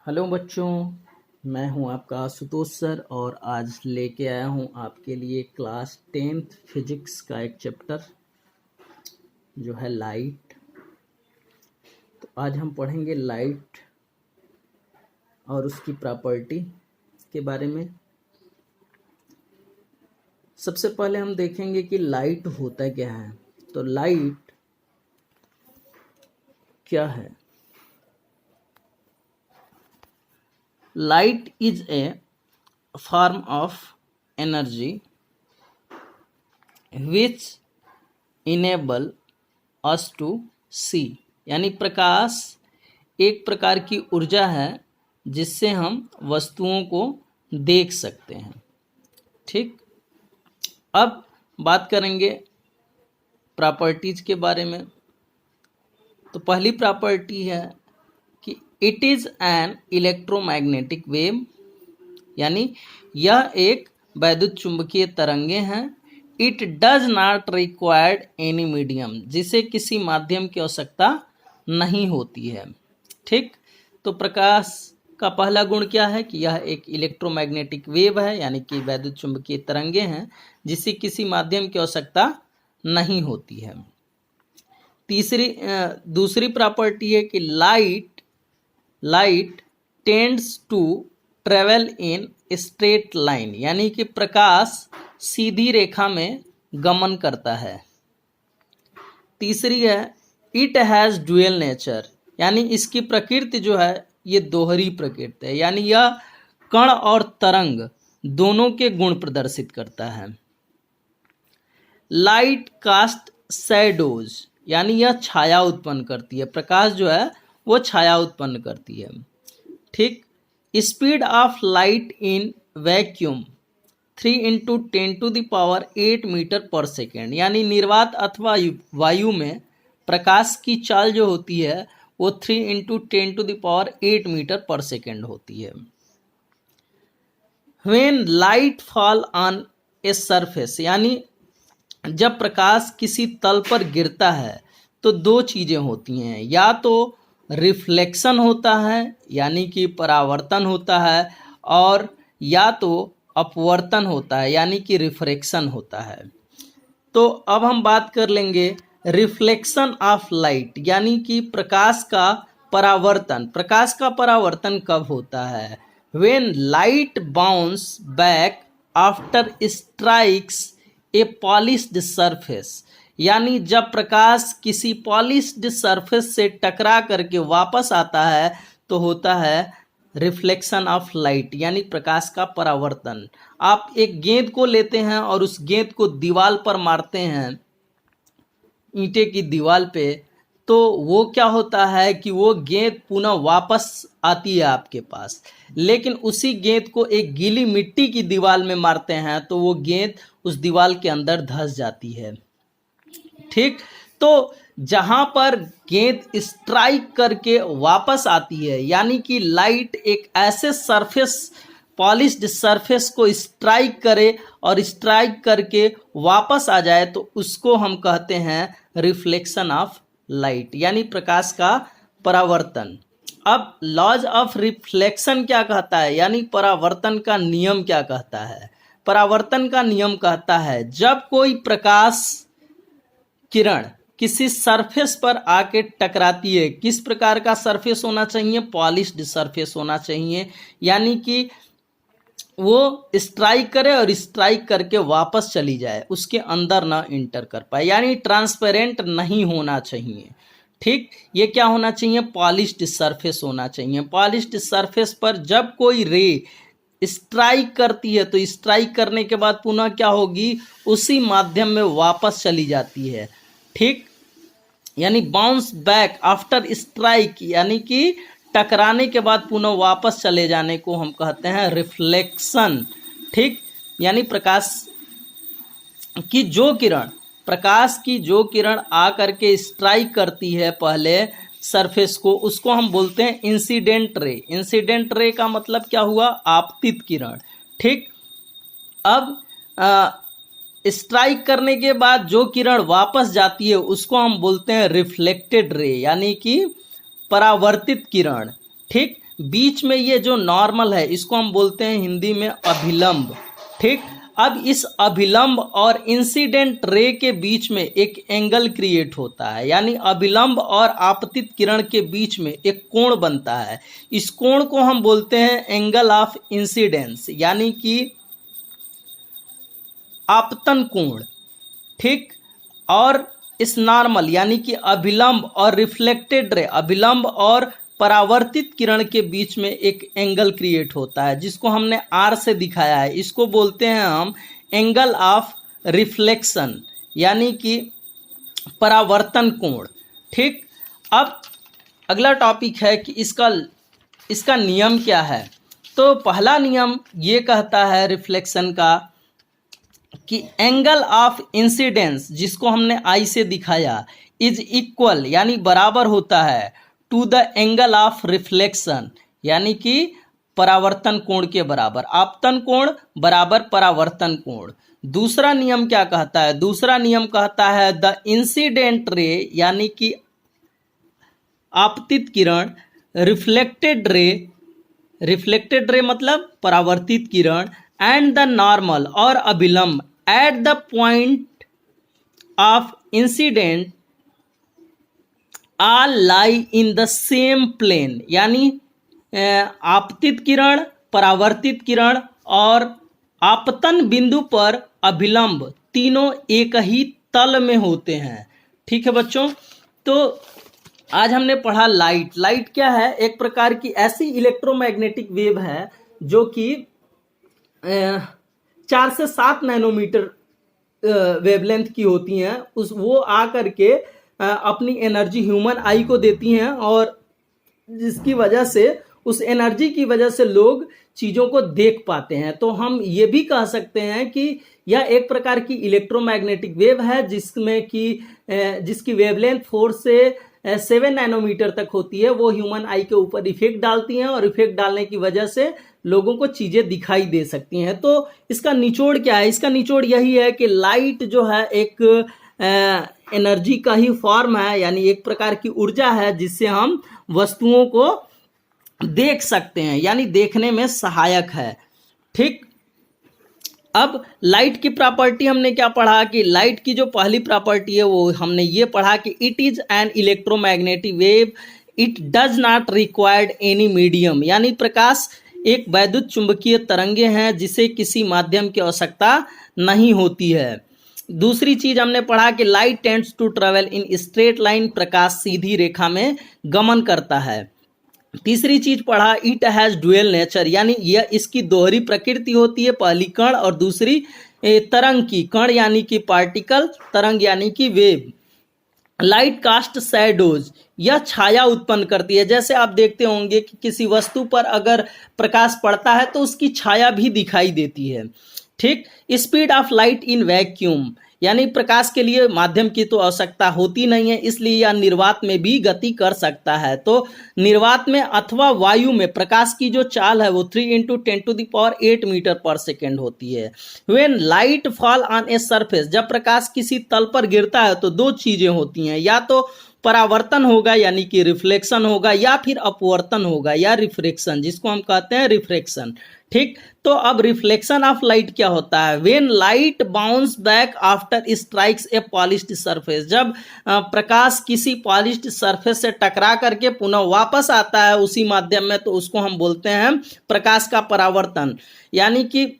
Hello बच्चों, मैं हूं आपका आशुतोष सर और आज लेके आया हूं आपके लिए क्लास 10th फिजिक्स का एक चैप्टर जो है लाइट। तो आज हम पढ़ेंगे लाइट और उसकी प्रॉपर्टी के बारे में। सबसे पहले हम देखेंगे कि लाइट होता क्या है। तो लाइट क्या है? Light is a form of energy which enable us to see। यानी प्रकाश एक प्रकार की ऊर्जा है जिससे हम वस्तुओं को देख सकते हैं। ठीक, अब बात करेंगे प्रॉपर्टीज के बारे में। तो पहली प्रॉपर्टी है कि it is an electromagnetic wave, यानी यह एक वैद्युत चुंबकीय तरंगे हैं। It does not required any medium, जिसे किसी माध्यम की आवश्यकता नहीं होती है। ठीक, तो प्रकाश का पहला गुण क्या है कि यह एक इलेक्ट्रोमैग्नेटिक वेव है, यानी कि वैद्युत चुंबकीय तरंगे हैं जिसे किसी माध्यम की आवश्यकता नहीं होती है। दूसरी प्रॉपर्टी है कि light tends to travel in straight line, यानी कि प्रकाश सीधी रेखा में गमन करता है। तीसरी है इट हैज़ ड्यूअल नेचर, यानी इसकी प्रकृति जो है ये दोहरी प्रकृति है, यानी यह कण और तरंग दोनों के गुण प्रदर्शित करता है। लाइट कास्ट शैडोज, यानी यह छाया उत्पन्न करती है। प्रकाश जो है वो छाया उत्पन्न करती है। ठीक, speed of light in vacuum 3 × 10⁸ metre per second, यानी निर्वात अथवा वायु में प्रकाश की चाल जो होती है वो 3 × 10⁸ मीटर पर सेकेंड होती है। When light fall on a surface, यानी जब प्रकाश किसी तल पर गिरता है तो दो चीज़ें होती हैं, या तो रिफ्लेक्शन होता है यानी कि परावर्तन होता है, और या तो अपवर्तन होता है यानी कि रिफ्रैक्शन होता है। तो अब हम बात कर लेंगे रिफ्लेक्शन ऑफ लाइट, यानी कि प्रकाश का परावर्तन। प्रकाश का परावर्तन कब होता है? When light bounce back after strikes A polished surface, यानी जब प्रकाश किसी पॉलिश्ड सरफेस से टकरा करके वापस आता है तो होता है रिफ्लेक्शन ऑफ लाइट, यानी प्रकाश का परावर्तन। आप एक गेंद को लेते हैं और उस गेंद को दीवार पर मारते हैं, ईंटे की दीवार पे, तो वो क्या होता है कि वो गेंद पुनः वापस आती है आपके पास। लेकिन उसी गेंद को एक गीली मिट्टी की दीवार में मारते हैं तो वो गेंद उस दीवार के अंदर धंस जाती है। ठीक, तो जहां पर गेंद स्ट्राइक करके वापस आती है, यानी कि लाइट एक ऐसे सरफेस पॉलिश्ड सरफेस को स्ट्राइक करे और स्ट्राइक करके वापस आ जाए, तो उसको हम कहते हैं रिफ्लेक्शन ऑफ लाइट, यानी प्रकाश का परावर्तन। अब लॉज ऑफ रिफ्लेक्शन क्या कहता है, यानी परावर्तन का नियम क्या कहता है? परावर्तन का नियम कहता है जब कोई प्रकाश किरण किसी सरफेस पर आके टकराती है, किस प्रकार का सरफेस होना चाहिए? पॉलिश्ड सरफेस होना चाहिए, यानी कि वो स्ट्राइक करे और स्ट्राइक करके वापस चली जाए, उसके अंदर ना इंटर कर पाए, यानी ट्रांसपेरेंट नहीं होना चाहिए। ठीक, ये क्या होना चाहिए? पॉलिश्ड सरफेस होना चाहिए। पॉलिश्ड सरफेस पर जब कोई रे स्ट्राइक करती है तो स्ट्राइक करने के बाद पुनः क्या होगी? उसी माध्यम में वापस चली जाती है। ठीक, यानी बाउंस बैक आफ्टर स्ट्राइक, यानी कि टकराने के बाद पुनः वापस चले जाने को हम कहते हैं रिफ्लेक्शन। ठीक, यानी प्रकाश की जो किरण आ करके स्ट्राइक करती है पहले सरफेस को, उसको हम बोलते हैं इंसिडेंट रे। इंसिडेंट रे का मतलब क्या हुआ? आपतित किरण। ठीक, अब स्ट्राइक करने के बाद जो किरण वापस जाती है उसको हम बोलते हैं रिफ्लेक्टेड रे, यानी कि परावर्तित किरण। ठीक, बीच में ये जो नॉर्मल है इसको हम बोलते हैं हिंदी में अभिलंब। ठीक, अब इस अभिलंब और इंसिडेंट रे के बीच में एक एंगल क्रिएट होता है, यानी अभिलंब और आपतित किरण के बीच में एक कोण बनता है। इस कोण को हम बोलते हैं एंगल ऑफ इंसिडेंस, यानी कि आपतन कोण। ठीक, और इस नॉर्मल यानी कि अभिलंब और रिफ्लेक्टेड रे, अभिलंब और परावर्तित किरण के बीच में एक एंगल क्रिएट होता है जिसको हमने आर से दिखाया है। इसको बोलते हैं हम एंगल ऑफ रिफ्लेक्शन, यानी कि परावर्तन कोण। ठीक, अब अगला टॉपिक है कि इसका नियम क्या है। तो पहला नियम ये कहता है रिफ्लेक्शन का कि एंगल ऑफ इंसिडेंस, जिसको हमने आई से दिखाया, इज इक्वल यानी बराबर होता है to the angle of reflection, यानी कि परावर्तन कोण के बराबर। आपतन कोण बराबर परावर्तन कोण। दूसरा नियम क्या कहता है? दूसरा नियम कहता है द इंसिडेंट रे, यानी कि आपतित किरण, रिफ्लेक्टेड रे मतलब परावर्तित किरण, एंड द नॉर्मल और अभिलंब at the point of incident all lie in the same plane, यानी आपतित किरण, परावर्तित किरण और आपतन बिंदु पर अभिलंब तीनों एक ही तल में होते हैं। ठीक है बच्चों, तो आज हमने पढ़ा लाइट क्या है? एक प्रकार की ऐसी इलेक्ट्रोमैग्नेटिक वेव है जो कि 4 से 7 नैनोमीटर वेवलेंथ की होती हैं। वो आ करके अपनी एनर्जी ह्यूमन आई को देती हैं, और जिसकी वजह से, उस एनर्जी की वजह से लोग चीज़ों को देख पाते हैं। तो हम ये भी कह सकते हैं कि यह एक प्रकार की इलेक्ट्रोमैग्नेटिक वेव है जिसकी वेवलेंथ 4 से 7 नैनोमीटर तक होती है। वो ह्यूमन आई के ऊपर इफेक्ट डालती हैं, और इफेक्ट डालने की वजह से लोगों को चीज़ें दिखाई दे सकती हैं। तो इसका निचोड़ क्या है? इसका निचोड़ यही है कि लाइट जो है एक एनर्जी का ही फॉर्म है, यानी एक प्रकार की ऊर्जा है जिससे हम वस्तुओं को देख सकते हैं, यानी देखने में सहायक है। ठीक, अब लाइट की प्रॉपर्टी हमने क्या पढ़ा कि लाइट की जो पहली प्रॉपर्टी है वो हमने ये पढ़ा कि it is an electromagnetic wave, it does not required any medium, यानी प्रकाश एक वैद्युत चुंबकीय तरंगे हैं जिसे किसी माध्यम की आवश्यकता नहीं होती है। दूसरी चीज हमने पढ़ा कि light tends to travel in straight line, प्रकाश सीधी रेखा में गमन करता है। तीसरी चीज पढ़ा इट हैज ड्यूअल नेचर, यानी यह इसकी दोहरी प्रकृति होती है, पहली कण और दूसरी तरंग की। कण यानी कि पार्टिकल, तरंग यानी कि वेव। लाइट कास्ट शैडोज, यह छाया उत्पन्न करती है। जैसे आप देखते होंगे कि किसी वस्तु पर अगर प्रकाश पड़ता है तो उसकी छाया भी दिखाई देती है। ठीक, speed of light in vacuum, यानी प्रकाश के लिए माध्यम की तो आवश्यकता होती नहीं है, इसलिए यह निर्वात में भी गति कर सकता है। तो निर्वात में अथवा वायु में प्रकाश की जो चाल है वो 3 × 10⁸ मीटर पर सेकेंड होती है। When light fall on a surface, जब प्रकाश किसी तल पर गिरता है तो दो चीजें होती हैं, या तो परावर्तन होगा यानी कि रिफ्लेक्शन होगा, या फिर अपवर्तन होगा या रिफ्रैक्शन, जिसको हम कहते हैं रिफ्रैक्शन। ठीक, तो अब रिफ्लेक्शन ऑफ लाइट क्या होता है? When light bounce back after strikes A polished surface, जब प्रकाश किसी पॉलिश्ड सरफेस से टकरा करके पुनः वापस आता है उसी माध्यम में, तो उसको हम बोलते हैं प्रकाश का परावर्तन। यानी कि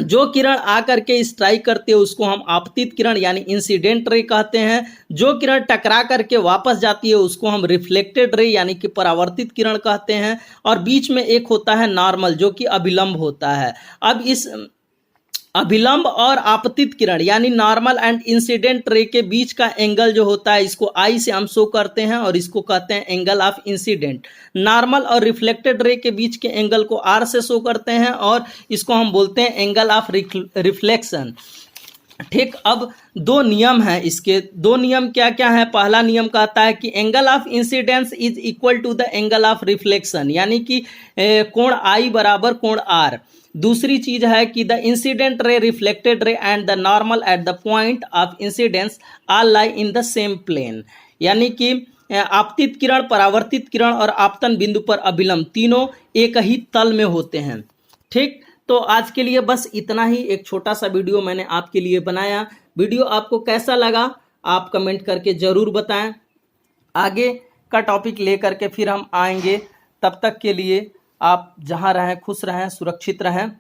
जो किरण आकर के स्ट्राइक करती है उसको हम आपतित किरण यानी इंसिडेंट रे कहते हैं। जो किरण टकरा करके वापस जाती है उसको हम रिफ्लेक्टेड रे यानी कि परावर्तित किरण कहते हैं। और बीच में एक होता है नॉर्मल, जो कि अभिलंब होता है। अब इस अभिलंब और आपतित किरण यानी नॉर्मल एंड इंसिडेंट रे के बीच का एंगल जो होता है, इसको आई से हम शो करते हैं और इसको कहते हैं एंगल ऑफ इंसिडेंट। नॉर्मल और रिफ्लेक्टेड रे के बीच के एंगल को आर से शो करते हैं और इसको हम बोलते हैं एंगल ऑफ रिफ्लेक्शन। ठीक, अब दो नियम हैं इसके। दो नियम क्या क्या है? पहला नियम कहता है कि angle of incidence is equal to the angle of reflection, यानी कि कोण आई बराबर कोण आर। दूसरी चीज है कि the incident ray, reflected ray and the normal at the point of incidence are lie in the same plane, यानी कि आपतित किरण, परावर्तित किरण और आपतन बिंदु पर अभिलंब तीनों एक ही तल में होते हैं। ठीक, तो आज के लिए बस इतना ही, एक छोटा सा वीडियो मैंने आपके लिए बनाया। वीडियो आपको कैसा लगा आप कमेंट करके ज़रूर बताएं। आगे का टॉपिक लेकर के फिर हम आएंगे। तब तक के लिए आप जहां रहें खुश रहें, सुरक्षित रहें।